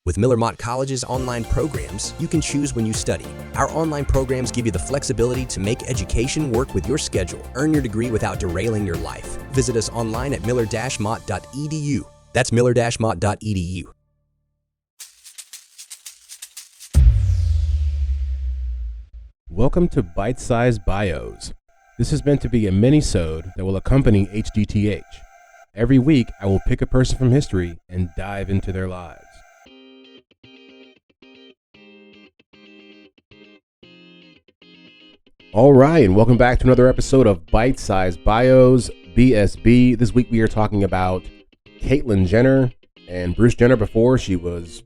With Miller Mott College's online programs, you can choose when you study. Our online programs give you the flexibility to make education work with your schedule. Earn your degree without derailing your life. Visit us online at miller-mott.edu. That's miller-mott.edu. Welcome to Bite Size Bios. This is meant to be a mini-sode that will accompany HDTH. Every week, I will pick a person from history and dive into their lives. All right, and welcome back to another episode of Bite Size Bios, BSB. This week we are talking about Caitlin Jenner and Bruce Jenner before she was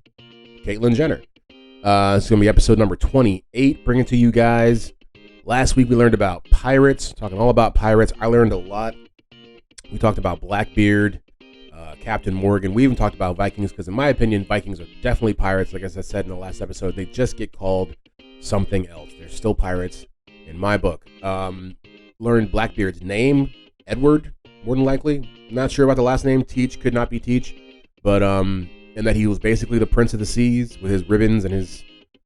Caitlin Jenner. It's going to be episode number 28, bringing to you guys. Last week we learned about pirates, talking all about pirates. I learned a lot. We talked about Blackbeard, Captain Morgan. We even talked about Vikings because in my opinion, Vikings are definitely pirates. Like as I said in the last episode, they just get called something else. They're still pirates. In my book, learned Blackbeard's name, Edward, more than likely. Not sure about the last name, Teach, could not be Teach, but and that he was basically the Prince of the Seas with his ribbons and his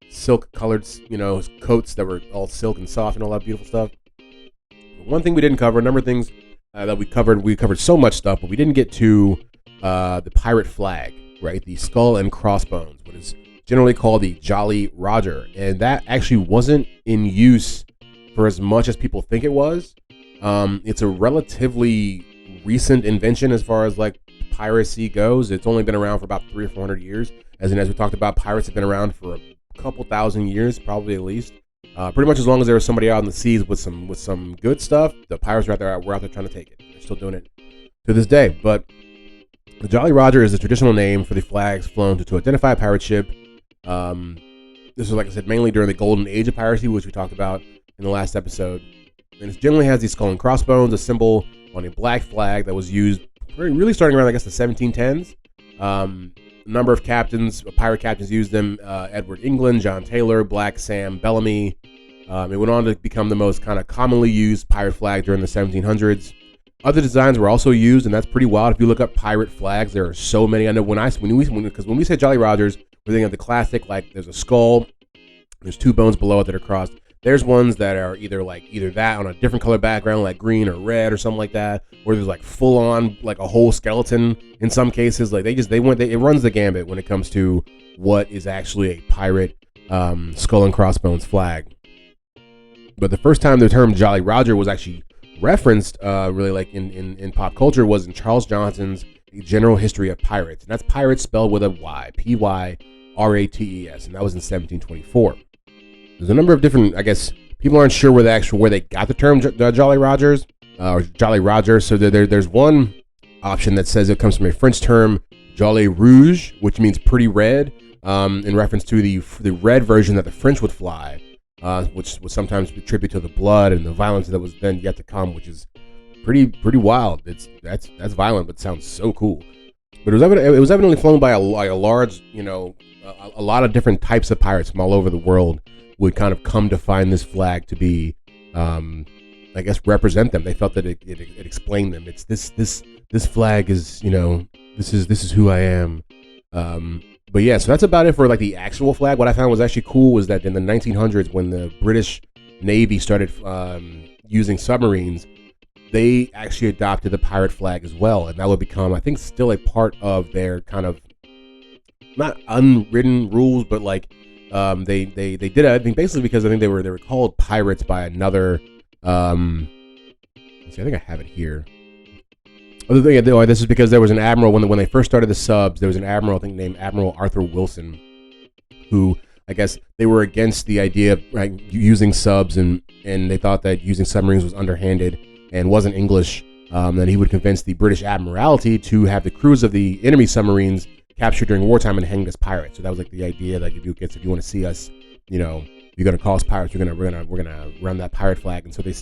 silk-colored, his coats that were all silk and soft and all that beautiful stuff. But one thing we didn't cover, a number of things that we covered so much stuff, but we didn't get to the pirate flag, right? The skull and crossbones, what is generally called the Jolly Roger, and that actually wasn't in use for as much as people think it was. It's a relatively recent invention as far as like piracy goes. It's only been around for about 300 or 400 years. As we talked about, pirates have been around for a couple thousand years, probably at least. Pretty much as long as there was somebody out in the seas with some good stuff, the pirates were out there trying to take it. They're still doing it to this day. But the Jolly Roger is the traditional name for the flags flown to identify a pirate ship. This was, like I said, mainly during the golden age of piracy, which we talked about in the last episode. And it generally has these skull and crossbones, a symbol on a black flag that was used really starting around, I guess, the 1710s. A number of pirate captains used them. Edward England, John Taylor, Black Sam Bellamy. It went on to become the most kind of commonly used pirate flag during the 1700s. Other designs were also used, and that's pretty wild. If you look up pirate flags, there are so many. I know when we say Jolly Rogers, we're thinking of the classic, like there's a skull, there's two bones below it that are crossed. There's ones that are either that on a different color background, like green or red or something like that, or there's like full on like a whole skeleton in some cases. Like it runs the gambit when it comes to what is actually a pirate skull and crossbones flag. But the first time the term Jolly Roger was actually referenced, really like in pop culture, was in Charles Johnson's A General History of Pirates, and that's pirates spelled with a Y, P-Y-R-A-T-E-S, and that was in 1724. There's a number of different, I guess, people aren't sure where they got the term Jolly Rogers or Jolly Roger. So there's one option that says it comes from a French term, Jolly Rouge, which means pretty red, in reference to the red version that the French would fly, which would sometimes attribute to the blood and the violence that was then yet to come, which is pretty wild. That's violent, but sounds so cool. But it was evidently flown by a large, a lot of different types of pirates from all over the world would kind of come to find this flag to be, I guess, represent them. They felt that it explained them. It's this flag is, this is who I am. But yeah, so that's about it for like the actual flag. What I found was actually cool was that in the 1900s, when the British Navy started using submarines, they actually adopted the pirate flag as well, and that would become, I think, still a part of their kind of not unwritten rules, but like. They did it, I think, basically because I think they were called pirates by another. I think I have it here. This is because there was an admiral when they first started the subs. There was an admiral, I think, named Admiral Arthur Wilson, who I guess they were against the idea of using subs, and they thought that using submarines was underhanded and wasn't English. That he would convince the British Admiralty to have the crews of the enemy submarines captured during wartime and hanged as pirates. So that was like the idea, like if you want to see us, you're gonna call us pirates. We're gonna run that pirate flag. And so they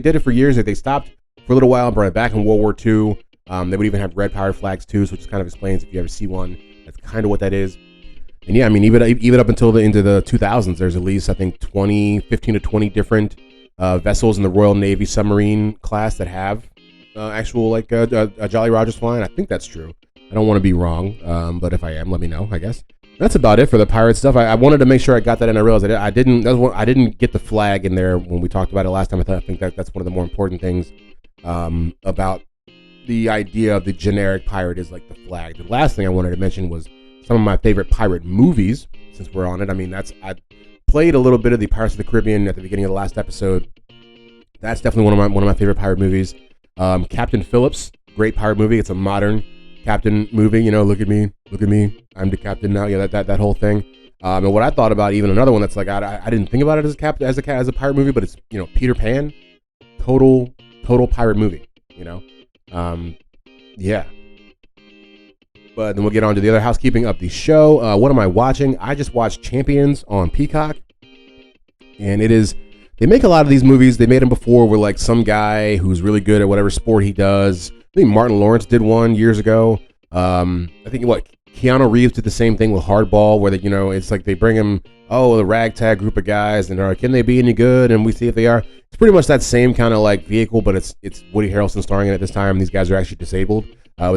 did it for years. They stopped for a little while and brought it back in World War II. They would even have red pirate flags too, so it just kind of explains if you ever see one, that's kind of what that is. And yeah, I mean, even up until into the 2000s, there's at least I think 15 to 20 different vessels in the Royal Navy submarine class that have actual a Jolly Rogers flying. I think that's true. I don't want to be wrong, but if I am, let me know, I guess. That's about it for the pirate stuff. I wanted to make sure I got that in. I realized I didn't. I didn't get the flag in there when we talked about it last time. I think that's one of the more important things about the idea of the generic pirate is like the flag. The last thing I wanted to mention was some of my favorite pirate movies. Since we're on it, I mean I played a little bit of the Pirates of the Caribbean at the beginning of the last episode. That's definitely one of my favorite pirate movies. Captain Phillips, great pirate movie. It's a modern captain movie. Look at me, I'm the captain now. Yeah, that whole thing. And what I thought about, even another one that's like I didn't think about it as a pirate movie, but it's Peter Pan, total pirate movie. Yeah. But then we'll get on to the other housekeeping of the show. What am I watching? I just watched Champions on Peacock, and they make a lot of these movies. They made them before where like some guy who's really good at whatever sport he does. I think Martin Lawrence did one years ago. I think Keanu Reeves did the same thing with Hardball, where it's like they bring him, the ragtag group of guys, and they're like, can they be any good? And we see if they are. It's pretty much that same kind of like vehicle, but it's Woody Harrelson starring in it this time. These guys are actually disabled.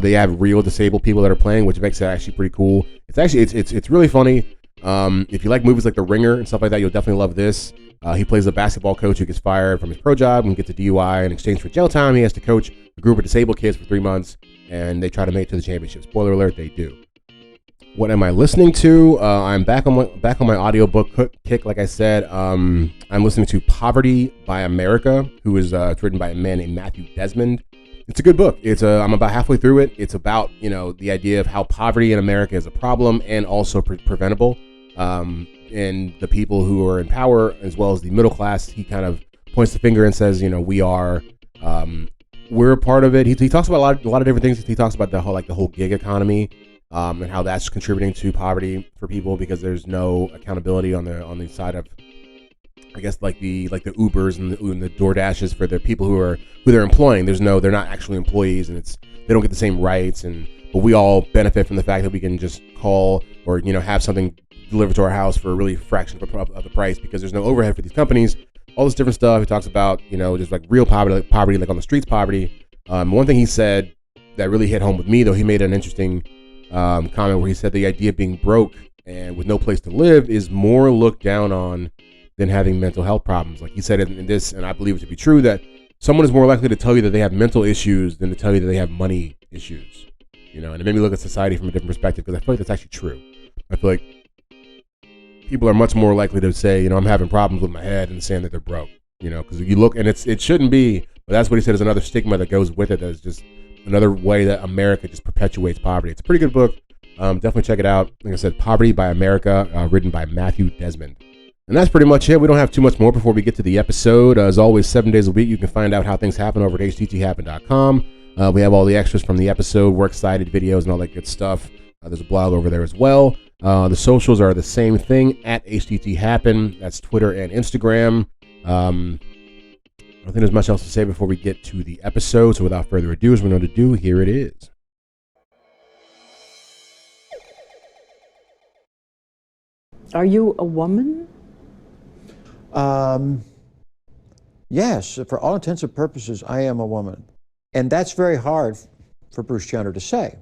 They have real disabled people that are playing, which makes it actually pretty cool. It's really funny. If you like movies like The Ringer and stuff like that, you'll definitely love this. He plays a basketball coach who gets fired from his pro job and gets a DUI. In exchange for jail time, he has to coach a group of disabled kids for 3 months, and they try to make it to the championship. Spoiler alert, they do. What am I listening to? I'm back on my audiobook kick, like I said. I'm listening to Poverty by America, it's written by a man named Matthew Desmond. It's a good book. I'm about halfway through it. It's about, the idea of how poverty in America is a problem and also preventable. And the people who are in power, as well as the middle class, he kind of points the finger and says, we're a part of it. He talks about a lot of different things. He talks about the whole gig economy, and how that's contributing to poverty for people because there's no accountability on the side of, I guess, like the Ubers and the DoorDashes for the people who they're employing. They're not actually employees, and they don't get the same rights. But we all benefit from the fact that we can just call or have something delivered to our house for a really fraction of the price because there's no overhead for these companies. All this different stuff. He talks about just like real poverty like on the streets poverty. One thing he said that really hit home with me, though, he made an interesting comment where he said the idea of being broke and with no place to live is more looked down on than having mental health problems. Like he said in this, and I believe it to be true, that someone is more likely to tell you that they have mental issues than to tell you that they have money issues. And it made me look at society from a different perspective because I feel like that's actually true. I feel like people are much more likely to say, I'm having problems with my head than saying that they're broke. Because you look, and it shouldn't be, but that's what he said is another stigma that goes with it. That's just another way that America just perpetuates poverty. It's a pretty good book. Definitely check it out. Like I said, Poverty by America, written by Matthew Desmond. And that's pretty much it. We don't have too much more before we get to the episode. As always, 7 days a week, you can find out how things happen over at htthappen.com. We have all the extras from the episode, works cited videos, and all that good stuff. There's a blog over there as well. The socials are the same thing, at htthappen. That's Twitter and Instagram. I don't think there's much else to say before we get to the episode. So without further ado, as we know to do, here it is. Are you a woman? Yes, for all intents and purposes, I am a woman. And that's very hard for Bruce Jenner to say.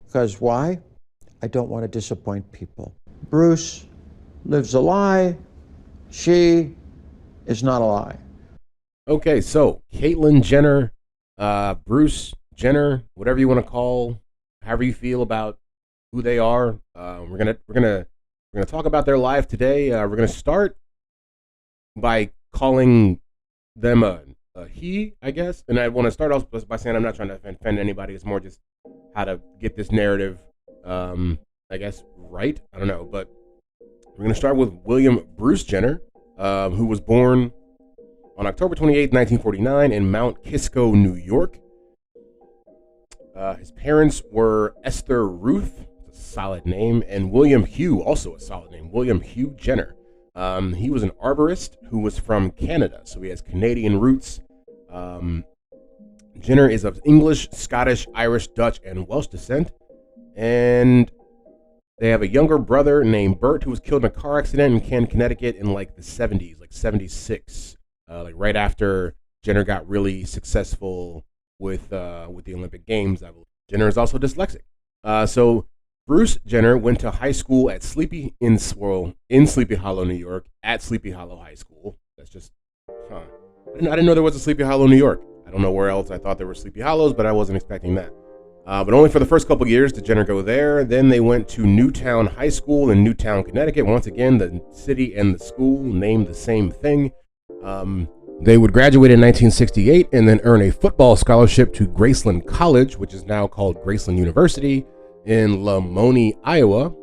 Because why? I don't want to disappoint people. Bruce lives a lie. She is not a lie. Okay, so Caitlin Jenner, Bruce Jenner, whatever you want to call, however you feel about who they are, we're gonna talk about their life today. We're gonna start by calling them a he, I guess. And I want to start off by saying I'm not trying to offend anybody. It's more just how to get this narrative, I guess, right. I don't know, but we're gonna start with William Bruce Jenner, who was born on October 28, 1949 in Mount Kisco, New York. His parents were Esther Ruth, a solid name, and William Hugh, also a solid name, William Hugh Jenner. He was an arborist who was from Canada, so he has Canadian roots. Jenner is of English, Scottish, Irish, Dutch, and Welsh descent. And they have a younger brother named Bert who was killed in a car accident in Canton, Connecticut in like the 70s, like 76. Like right after Jenner got really successful with the Olympic Games, I believe. Jenner is also dyslexic. So Bruce Jenner went to high school at Sleepy Hollow, New York, at Sleepy Hollow High School. That's just, I didn't know there was a Sleepy Hollow, New York. I don't know where else I thought there were Sleepy Hollows, but I wasn't expecting that. But only for the first couple years did Jenner go there. Then they went to Newtown High School in Newtown, Connecticut. Once again, the city and the school named the same thing. They would graduate in 1968 and then earn a football scholarship to Graceland College, which is now called Graceland University, in Lamoni, Iowa.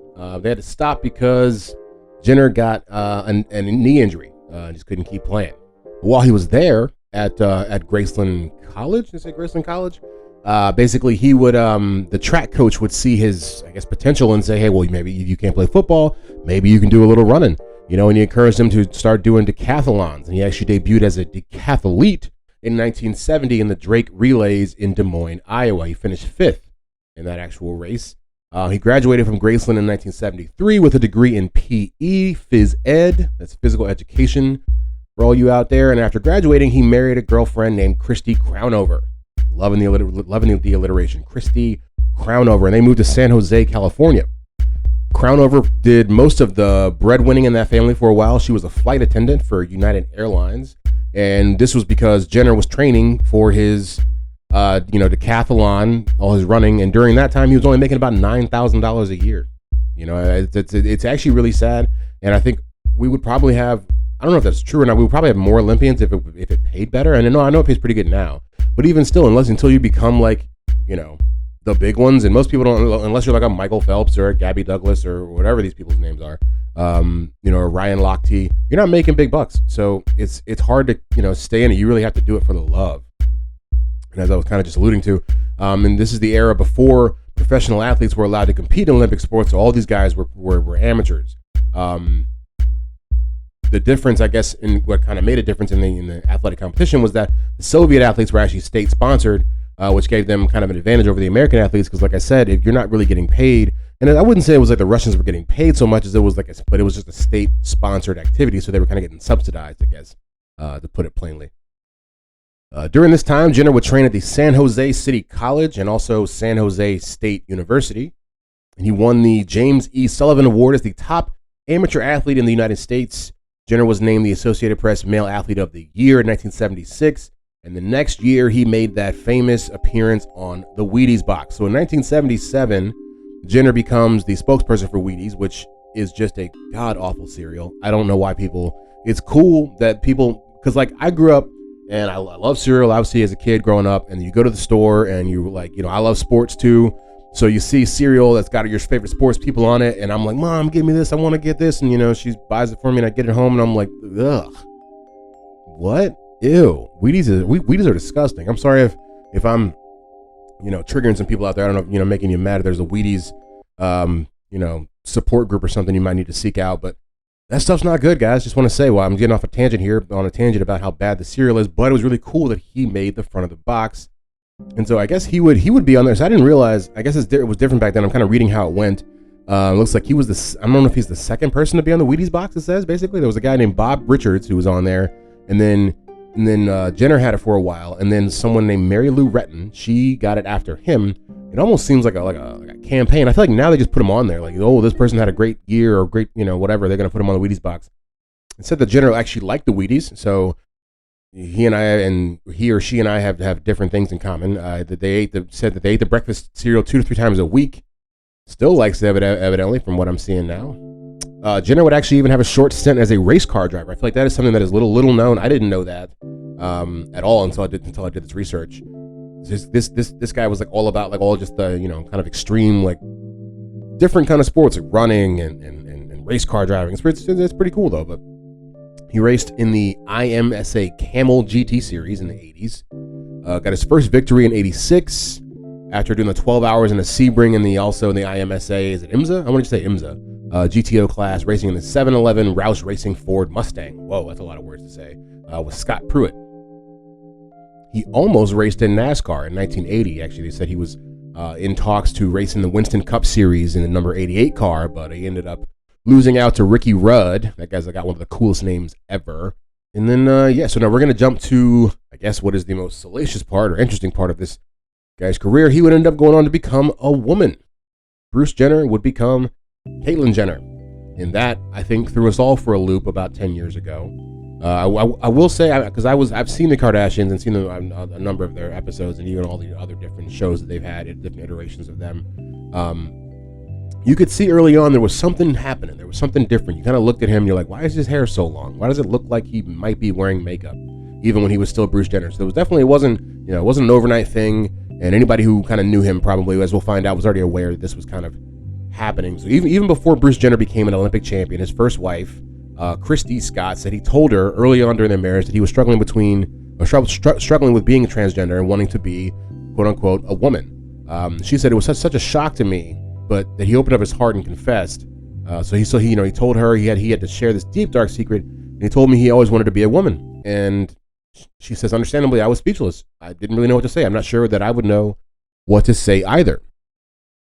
They had to stop because Jenner got a knee injury. Just couldn't keep playing. While he was there at Graceland College, did I say Graceland College? Basically, he would the track coach would see his, I guess, potential and say, hey, well, maybe you can't play football. Maybe you can do a little running. And he encouraged him to start doing decathlons. And he actually debuted as a decathlete in 1970 in the Drake Relays in Des Moines, Iowa. He finished 5th in that actual race. He graduated from Graceland in 1973 with a degree in PE, Phys Ed, that's physical education for all you out there. And after graduating, he married a girlfriend named Christy Crownover. Loving the alliteration, Christy Crownover. And they moved to San Jose, California. Crownover did most of the breadwinning in that family for a while. She was a flight attendant for United Airlines. And this was because Jenner was training for his decathlon, all his running, and during that time he was only making about $9,000 a year. It's actually really sad, and I think we would probably have, I don't know if that's true or not, we would probably have more Olympians if it paid better. And I know it pays pretty good now, but even still, until you become like, the big ones, and most people don't, unless you're like a Michael Phelps or a Gabby Douglas or whatever these people's names are, or Ryan Lochte, you're not making big bucks. So it's hard to, stay in it. You really have to do it for the love. And as I was kind of just alluding to, and this is the era before professional athletes were allowed to compete in Olympic sports. So all these guys were amateurs. The difference, I guess, in what kind of made a difference in the athletic competition was that the Soviet athletes were actually state sponsored, which gave them kind of an advantage over the American athletes. Because, like I said, if you're not really getting paid, and I wouldn't say it was like the Russians were getting paid so much as it was but it was just a state sponsored activity, so they were kind of getting subsidized, I guess, to put it plainly. During this time, Jenner would train at the San Jose City College and also San Jose State University. And he won the James E. Sullivan Award as the top amateur athlete in the United States. Jenner was named the Associated Press Male Athlete of the Year in 1976. And the next year, he made that famous appearance on the Wheaties box. So in 1977, Jenner becomes the spokesperson for Wheaties, which is just a god-awful cereal. I don't know why it's cool that people, because like I grew up, and I love cereal, obviously, as a kid growing up. And you go to the store and you like, I love sports too. So you see cereal that's got your favorite sports people on it. And I'm like, Mom, give me this. I want to get this. And, she buys it for me and I get it home and I'm like, ugh, what? Ew. Wheaties are disgusting. I'm sorry if I'm, triggering some people out there. I don't know, making you mad if there's a Wheaties, support group or something you might need to seek out. But that stuff's not good, guys. Just want to say, well, I'm getting off a tangent here, on a tangent about how bad the cereal is, but it was really cool that he made the front of the box. And so I guess he would be on there. So I didn't realize, I guess it was different back then. I'm kind of reading how it went. It looks like he was I don't know if he's the second person to be on the Wheaties box, it says, basically. There was a guy named Bob Richards who was on there. And then Jenner had it for a while. And then someone named Mary Lou Retton, she got it after him. It almost seems like a campaign. I feel like now they just put him on there. Like, oh, this person had a great year or great, whatever. They're going to put him on the Wheaties box. It said that Jenner actually liked the Wheaties. So he or she and I have different things in common. That they said that they ate the breakfast cereal 2 to 3 times a week. Still likes it, evidently, from what I'm seeing now. Jenner would actually even have a short stint as a race car driver. I feel like that is something that is little known. I didn't know that at all until I did this research. This guy was like all about like all just the kind of extreme, like different kind of sports, like running and race car driving. It's pretty cool though. But he raced in the IMSA Camel GT series in the 80s. Got his first victory in 86 after doing the 12 hours in a Sebring in the IMSA. Is it IMSA? I want to say IMSA. GTO class, racing in the 711 Roush Racing Ford Mustang. Whoa, that's a lot of words to say. With Scott Pruitt. He almost raced in NASCAR in 1980. Actually, they said he was in talks to race in the Winston Cup Series in the number 88 car, but he ended up losing out to Ricky Rudd. That guy's got one of the coolest names ever. And then, so now we're going to jump to, I guess, what is the most salacious part or interesting part of this guy's career. He would end up going on to become a woman. Bruce Jenner would become Caitlin Jenner. And that, I think, threw us all for a loop about 10 years ago. I will say, because I've seen the Kardashians and seen a number of their episodes and even all the other different shows that they've had, different iterations of them. You could see early on there was something happening. There was something different. You kind of looked at him and you're like, why is his hair so long? Why does it look like he might be wearing makeup, even when he was still Bruce Jenner? So it wasn't an overnight thing. And anybody who kind of knew him probably, as we'll find out, was already aware that this was kind of happening. So even before Bruce Jenner became an Olympic champion, his first wife, Christy Scott, said he told her early on during their marriage that he was struggling with being transgender and wanting to be, quote unquote, a woman. She said it was such a shock to me, but that he opened up his heart and confessed. So he told her he had to share this deep dark secret, and he told me he always wanted to be a woman. And she says, understandably, I was speechless. I didn't really know what to say. I'm not sure that I would know what to say either.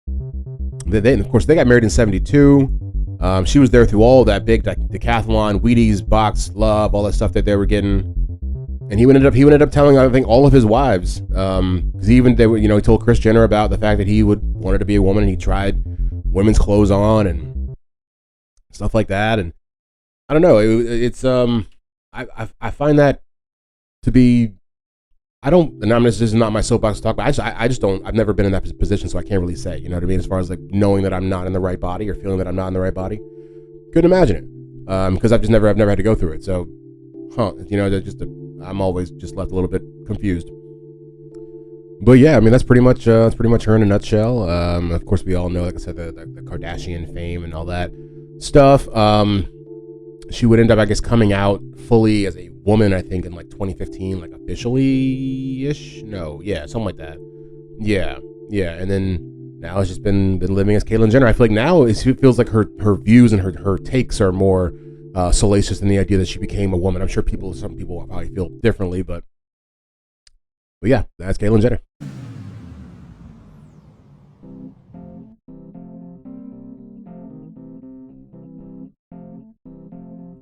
Of course, they got married in 1972. She was there through all of that big decathlon, Wheaties, box, love, all that stuff that they were getting. And he ended up telling, I think, all of his wives, because he told Kris Jenner about the fact that he wanted to be a woman, and he tried women's clothes on and stuff like that. And I don't know, I find that to be, this is not my soapbox to talk about. I've never been in that position, so I can't really say, you know what I mean? As far as like knowing that I'm not in the right body or feeling that I'm not in the right body. Couldn't imagine it. Because I've never had to go through it. So, I'm always just left a little bit confused. But yeah, I mean, that's pretty much her in a nutshell. Of course, we all know, like I said, the Kardashian fame and all that stuff. She would end up, I guess, coming out fully as a woman, I think, in like 2015, like officially-ish? No, yeah, something like that. Yeah, and then now it's just been living as Caitlin Jenner. I feel like now it feels like her views and her takes are more salacious than the idea that she became a woman. I'm sure some people probably feel differently, but yeah, that's Caitlin Jenner.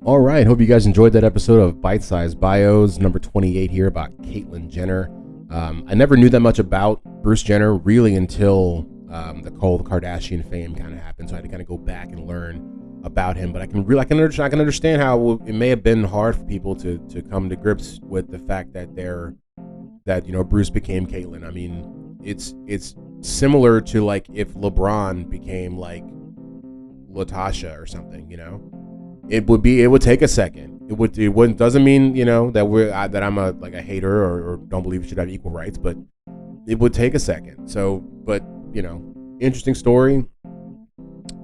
All right, hope you guys enjoyed that episode of Bite Size Bios, number 28 here about Caitlin Jenner. I never knew that much about Bruce Jenner really until the whole Kardashian fame kind of happened, so I had to kind of go back and learn about him. But I can understand how it may have been hard for people to come to grips with the fact that Bruce became Caitlin. I mean, it's similar to like if LeBron became like Latasha or something, you know. It would take a second. It doesn't mean, that I'm a hater or don't believe we should have equal rights, but it would take a second. So, but interesting story.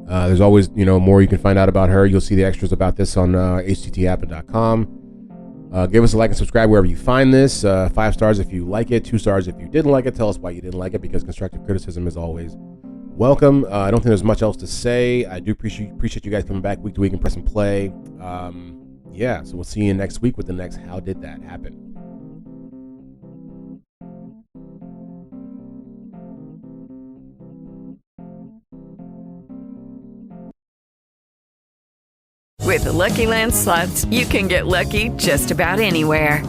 There's always more you can find out about her. You'll see the extras about this on htthappen.com. Give us a like and subscribe wherever you find this. 5 stars if you like it, 2 stars if you didn't like it. Tell us why you didn't like it, because constructive criticism is always welcome. I don't think there's much else to say. I do appreciate you guys coming back week to week and pressing play. So we'll see you next week with the next How Did That Happen? With the Lucky Land Slots, you can get lucky just about anywhere.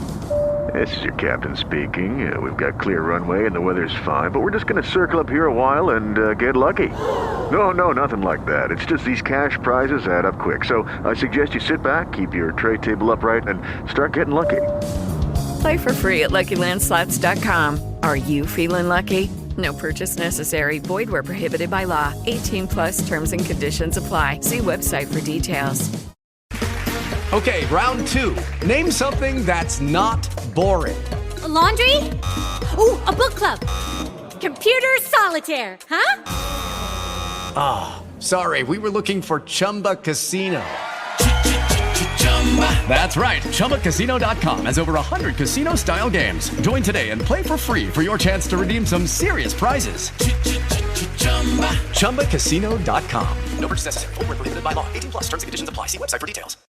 This is your captain speaking. We've got clear runway and the weather's fine, but we're just going to circle up here a while and get lucky. No, nothing like that. It's just these cash prizes add up quick. So I suggest you sit back, keep your tray table upright, and start getting lucky. Play for free at LuckyLandSlots.com. Are you feeling lucky? No purchase necessary. Void where prohibited by law. 18+ terms and conditions apply. See website for details. Okay, round 2. Name something that's not boring. A laundry? Ooh, a book club. Computer solitaire, huh? Sorry, we were looking for Chumba Casino. That's right, ChumbaCasino.com has over 100 casino-style games. Join today and play for free for your chance to redeem some serious prizes. ChumbaCasino.com. No purchase necessary. Void where prohibited by law. 18+ terms and conditions apply. See website for details.